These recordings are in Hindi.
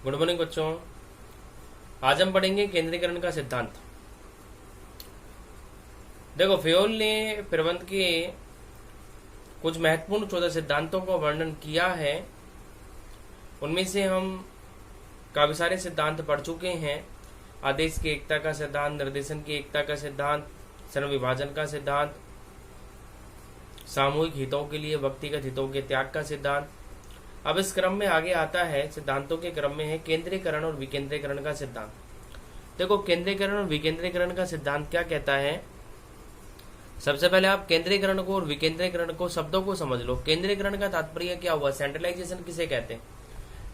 गुड मॉर्निंग बच्चों। आज हम पढ़ेंगे केंद्रीकरण का सिद्धांत। देखो, फेयोल ने प्रबंध के कुछ महत्वपूर्ण 14 सिद्धांतों का वर्णन किया है। उनमें से हम काफी सारे सिद्धांत पढ़ चुके हैं। आदेश की एकता का सिद्धांत, निर्देशन की एकता का सिद्धांत, श्रम विभाजन का सिद्धांत, सामूहिक हितों के लिए व्यक्तिगत हितों के त्याग का सिद्धांत। अब इस क्रम में आगे आता है, सिद्धांतों के क्रम में है केंद्रीकरण और विकेंद्रीकरण का सिद्धांत। देखो, केंद्रीकरण और विकेंद्रीकरण का सिद्धांत क्या कहता है। सबसे पहले आप केंद्रीकरण को और विकेंद्रीकरण को शब्दों को समझ लो। केंद्रीकरण का तात्पर्य क्या हुआ, सेंट्रलाइजेशन किसे कहते हैं।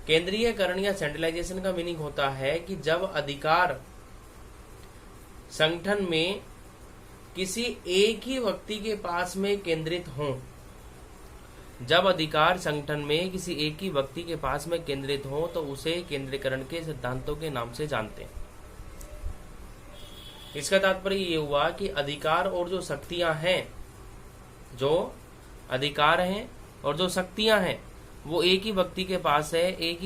केंद्रीयकरण या सेंट्रलाइजेशन का मीनिंग होता है कि जब अधिकार संगठन में किसी एक ही व्यक्ति के पास में केंद्रित हों, जब अधिकार संगठन में किसी एक ही व्यक्ति के पास में केंद्रित हो तो उसे केंद्रीकरण के सिद्धांतों के नाम से जानते हैं। इसका तात्पर्य ये हुआ कि अधिकार और जो शक्तियां हैं, जो अधिकार हैं और जो शक्तियां हैं, वो एक ही व्यक्ति के पास है, एक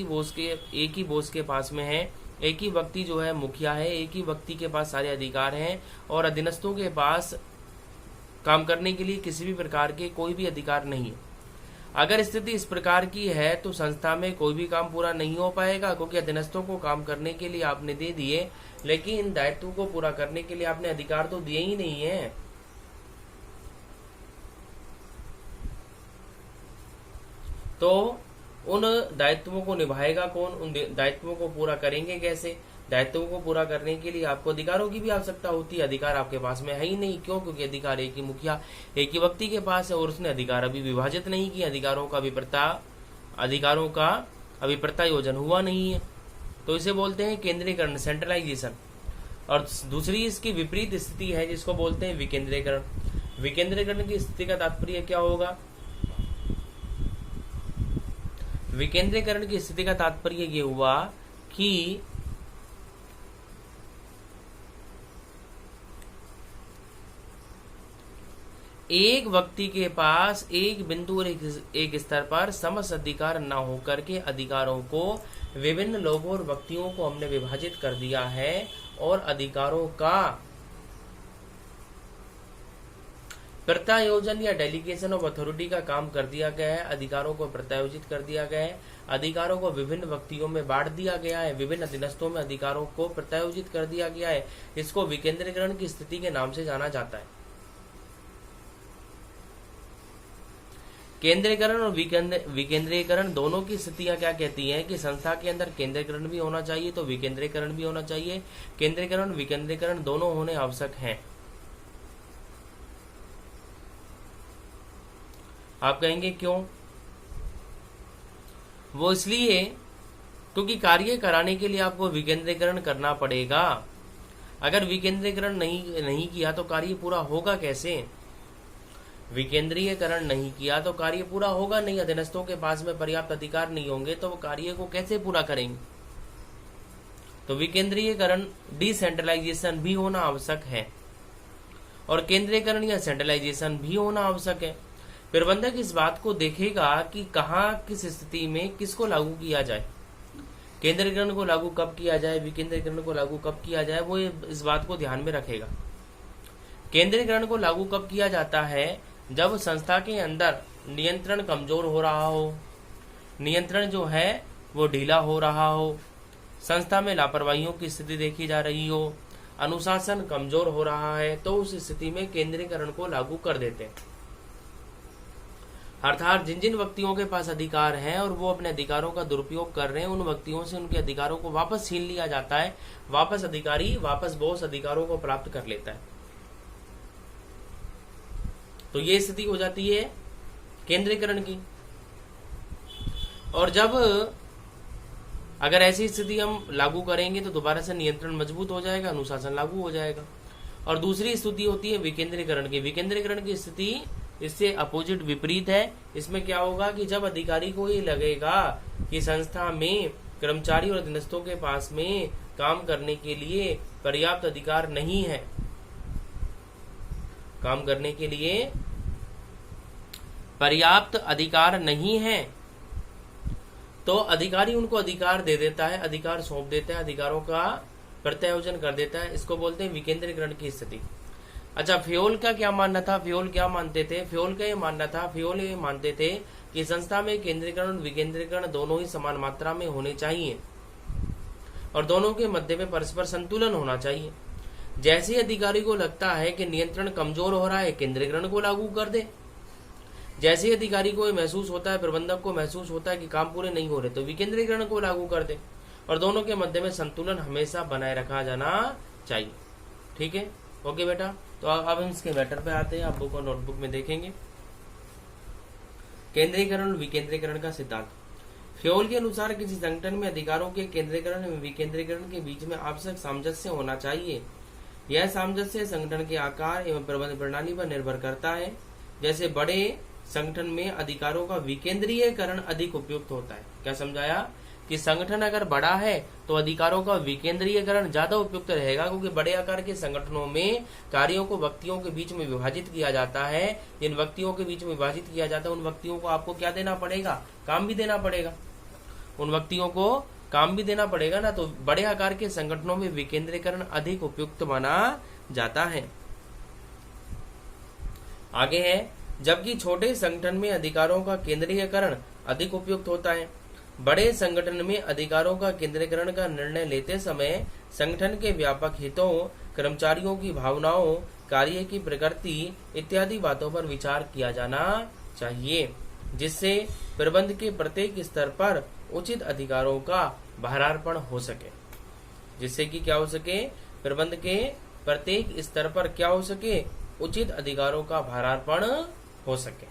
ही बोस के पास में है। एक ही व्यक्ति जो है मुखिया है, एक ही व्यक्ति के पास सारे अधिकार हैं और अधीनस्थों के पास काम करने के लिए किसी भी प्रकार के कोई भी अधिकार नहीं है। अगर स्थिति इस प्रकार की है तो संस्था में कोई भी काम पूरा नहीं हो पाएगा, क्योंकि अधीनस्थों को काम करने के लिए आपने दे दिए, लेकिन इन दायित्वों को पूरा करने के लिए आपने अधिकार तो दिए ही नहीं है। तो उन दायित्वों को निभाएगा कौन, उन दायित्वों को पूरा करेंगे कैसे। दायित्वों को पूरा करने के लिए आपको अधिकारों की भी आवश्यकता होती है। अधिकार आपके पास में है ही नहीं। क्यों? क्योंकि अधिकार एक ही मुखिया, एक ही व्यक्ति के पास है और उसने अधिकार अभी विभाजित नहीं किया। अधिकारों का अभी प्रत्यायोजन हुआ नहीं है। तो इसे बोलते हैं केंद्रीकरण, सेंट्रलाइजेशन। और दूसरी इसकी विपरीत स्थिति है जिसको बोलते हैं विकेंद्रीकरण। विकेंद्रीकरण की स्थिति का तात्पर्य क्या होगा। विकेंद्रीकरण की स्थिति का तात्पर्य ये हुआ कि एक व्यक्ति के पास एक बिंदु और एक स्तर पर समस्त अधिकार न होकर के अधिकारों को विभिन्न लोगों और व्यक्तियों को हमने विभाजित कर दिया है और अधिकारों का प्रत्यायोजन या डेलीगेशन ऑफ अथॉरिटी का काम कर दिया गया है। अधिकारों को प्रत्यायोजित कर दिया गया है, अधिकारों को विभिन्न व्यक्तियों में बांट दिया गया है, विभिन्न अधीनस्थों में अधिकारों को प्रत्यायोजित कर दिया गया है। इसको विकेंद्रीकरण की स्थिति के नाम से जाना जाता है। केंद्रीकरण और विकेंद्रीकरण दोनों की स्थितियां क्या कहती हैं कि संस्था के अंदर केंद्रीकरण भी होना चाहिए तो विकेंद्रीकरण भी होना चाहिए। केंद्रीकरण विकेंद्रीकरण दोनों होने आवश्यक हैं। आप कहेंगे क्यों? वो इसलिए क्योंकि कार्य कराने के लिए आपको विकेंद्रीकरण करना पड़ेगा। अगर विकेंद्रीकरण नहीं किया तो कार्य पूरा होगा कैसे। विकेंद्रीयकरण नहीं किया तो कार्य पूरा होगा नहीं। अधीनस्थों के पास में पर्याप्त अधिकार नहीं होंगे तो वो कार्य को कैसे पूरा करेंगे। तो विकेंद्रीयकरण, डिसेंट्रलाइजेशन भी होना आवश्यक है और केंद्रीयकरण या सेंट्रलाइजेशन भी होना आवश्यक है। प्रबंधक इस बात को देखेगा कि कहाँ किस स्थिति में किसको लागू किया जाए, केंद्रीकरण को लागू कब किया जाए, विकेंद्रीकरण को लागू कब किया जाए, वो इस बात को ध्यान में रखेगा। केंद्रीकरण को लागू कब किया जाता है, जब संस्था के अंदर नियंत्रण कमजोर हो रहा हो, नियंत्रण जो है वो ढीला हो रहा हो, संस्था में लापरवाहियों की स्थिति देखी जा रही हो, अनुशासन कमजोर हो रहा है, तो उस स्थिति में केंद्रीकरण को लागू कर देते हैं। अर्थात जिन जिन व्यक्तियों के पास अधिकार हैं और वो अपने अधिकारों का दुरुपयोग कर रहे हैं, उन व्यक्तियों से उनके अधिकारों को वापस छीन लिया जाता है। वापस बॉस अधिकारों को प्राप्त कर लेता है। तो ये स्थिति हो जाती है केंद्रीकरण की। और जब अगर ऐसी स्थिति हम लागू करेंगे तो दोबारा से नियंत्रण मजबूत हो जाएगा, अनुशासन लागू हो जाएगा। और दूसरी स्थिति होती है विकेंद्रीकरण की। विकेंद्रीकरण की स्थिति इससे अपोजिट, विपरीत है। इसमें क्या होगा कि जब अधिकारी को ये लगेगा कि संस्था में कर्मचारी और अधीनस्थों के पास में काम करने के लिए पर्याप्त अधिकार नहीं है, काम करने के लिए पर्याप्त अधिकार नहीं है, तो अधिकारी उनको अधिकार दे देता है, अधिकार सौंप देता है, अधिकारों का प्रत्यायोजन कर देता है। इसको बोलते हैं विकेंद्रीकरण की स्थिति। अच्छा, फ्योल का क्या मानना था? फ्योल क्या मानते थे? फ्योल का ये मानना था, फ्योल ये मानते थे कि संस्था में केंद्रीकरण और विकेंद्रीकरण दोनों ही समान मात्रा में होने चाहिए और दोनों के मध्य में परस्पर संतुलन होना चाहिए। जैसे अधिकारी को लगता है कि नियंत्रण कमजोर हो रहा है, केंद्रीकरण को लागू कर दे। जैसे अधिकारी को महसूस होता है, प्रबंधक को महसूस होता है कि काम पूरे नहीं हो रहे, तो विकेंद्रीकरण को लागू कर दे और दोनों के मध्य में संतुलन हमेशा बनाए रखा जाना चाहिए। ठीक है, ओके बेटा। तो अब हम इसके मैटर पे आते हैं, आप बुक और नोटबुक में देखेंगे। केंद्रीकरण और विकेंद्रीकरण का सिद्धांत। फ्योल के अनुसार किसी संगठन में अधिकारों के केंद्रीकरण एवं विकेंद्रीकरण के बीच में आवश्यक सामंजस्य होना चाहिए। यह सामंजस्य संगठन के आकार एवं प्रबंध प्रणाली पर निर्भर करता है। जैसे बड़े संगठन में अधिकारों का विकेंद्रीयकरण अधिक उपयुक्त होता है। क्या समझाया? कि संगठन अगर बड़ा है तो अधिकारों का विकेंद्रीयकरण ज्यादा उपयुक्त रहेगा, क्योंकि बड़े आकार के संगठनों में कार्यों को व्यक्तियों के बीच में विभाजित किया जाता है। जिन व्यक्तियों के बीच में विभाजित किया जाता है उन व्यक्तियों को आपको क्या देना पड़ेगा? काम भी देना पड़ेगा। उन व्यक्तियों को काम भी देना पड़ेगा ना, तो बड़े आकार के संगठनों में विकेंद्रीकरण अधिक उपयुक्त माना जाता है। आगे है, जबकि छोटे संगठन में अधिकारों का केंद्रीयकरण अधिक उपयुक्त होता है। बड़े संगठन में अधिकारों का केंद्रीकरण का निर्णय लेते समय संगठन के व्यापक हितों, कर्मचारियों की भावनाओं, कार्य की प्रकृति इत्यादि बातों पर विचार किया जाना चाहिए, जिससे प्रबंध के प्रत्येक स्तर पर उचित अधिकारों का भारार्पण हो सके। जिससे कि क्या हो सके? प्रबंध के प्रत्येक स्तर पर क्या हो सके? उचित अधिकारों का भारार्पण हो सके।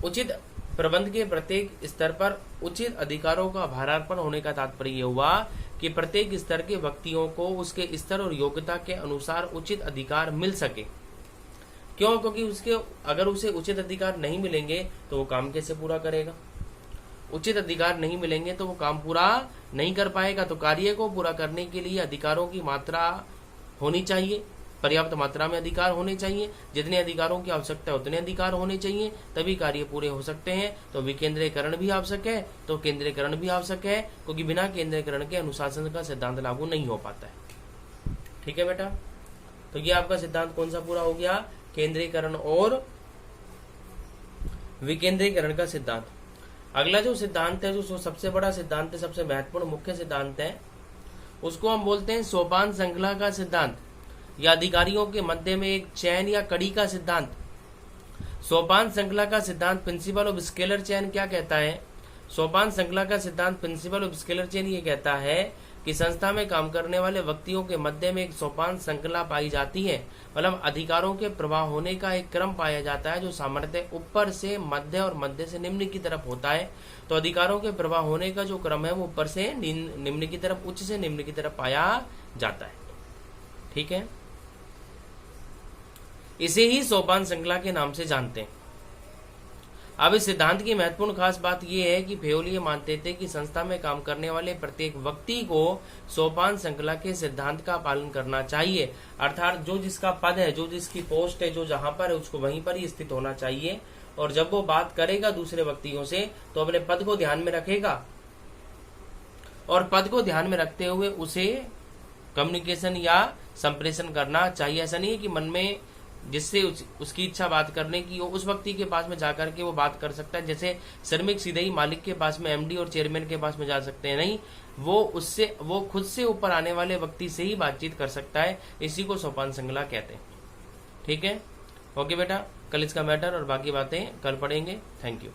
उचित प्रबंध के प्रत्येक स्तर पर उचित अधिकारों का भारार्पण होने का तात्पर्य हुआ कि प्रत्येक स्तर के व्यक्तियों को उसके स्तर और योग्यता के अनुसार उचित अधिकार मिल सके। क्यों? क्योंकि अगर उसे उचित अधिकार नहीं मिलेंगे तो वो काम कैसे पूरा करेगा? उचित अधिकार नहीं मिलेंगे तो वो काम पूरा नहीं कर पाएगा। तो कार्य को पूरा करने के लिए अधिकारों की मात्रा होनी चाहिए, पर्याप्त मात्रा में अधिकार होने चाहिए। जितने अधिकारों की आवश्यकता है उतने अधिकार होने चाहिए, तभी कार्य पूरे हो सकते हैं। तो विकेंद्रीकरण भी आवश्यक है, तो केंद्रीकरण भी आवश्यक है, क्योंकि बिना केंद्रीकरण के अनुशासन का सिद्धांत लागू नहीं हो पाता है। ठीक है बेटा, तो ये आपका सिद्धांत कौन सा पूरा हो गया? केंद्रीकरण और विकेंद्रीकरण का सिद्धांत। अगला जो सिद्धांत है, जो सबसे बड़ा सिद्धांत है, सबसे महत्वपूर्ण मुख्य सिद्धांत है, उसको हम बोलते हैं सोपान श्रृंखला का सिद्धांत, या अधिकारियों के मध्य में एक चैन या कड़ी का सिद्धांत। सोपान श्रृंखला का सिद्धांत प्रिंसिपल ऑफ स्केलर चेन क्या कहता है? सोपान श्रृंखला का सिद्धांत प्रिंसिपल ऑफ स्केलर चेन ये कहता है कि संस्था में काम करने वाले व्यक्तियों के मध्य में एक सोपान श्रृंखला पाई जाती है। मतलब अधिकारों के प्रवाह होने का एक क्रम पाया जाता है, जो सामान्यतः ऊपर से मध्य और मध्य से निम्न की तरफ होता है। तो अधिकारों के प्रवाह होने का जो क्रम है वो ऊपर से निम्न की तरफ, उच्च से निम्न की तरफ पाया जाता है। ठीक है, इसे ही सोपान श्रृंखला के नाम से जानते हैं। अब इस सिद्धांत की महत्वपूर्ण खास बात यह है कि फ्योल ये मानते थे कि संस्था में काम करने वाले प्रत्येक व्यक्ति को सोपान श्रृंखला के सिद्धांत का पालन करना चाहिए। अर्थात जो जिसका पद है, जो जिसकी पोस्ट है, जो जहां पर है, उसको वहीं पर ही स्थित होना चाहिए। और जब वो बात करेगा दूसरे व्यक्तियों से तो अपने पद को ध्यान में रखेगा, और पद को ध्यान में रखते हुए उसे कम्युनिकेशन या संप्रेषण करना चाहिए। ऐसा नहीं है कि मन में जिससे उसकी इच्छा बात करने की, उस व्यक्ति के पास में जाकर के वो बात कर सकता है। जैसे श्रमिक सीधे ही मालिक के पास में, एमडी और चेयरमैन के पास में जा सकते हैं, नहीं, वो खुद से ऊपर आने वाले व्यक्ति से ही बातचीत कर सकता है। इसी को सोपान श्रृंखला कहते हैं। ठीक है, ओके बेटा, कल इसका मैटर और बाकी बातें कल पढ़ेंगे। Thank you.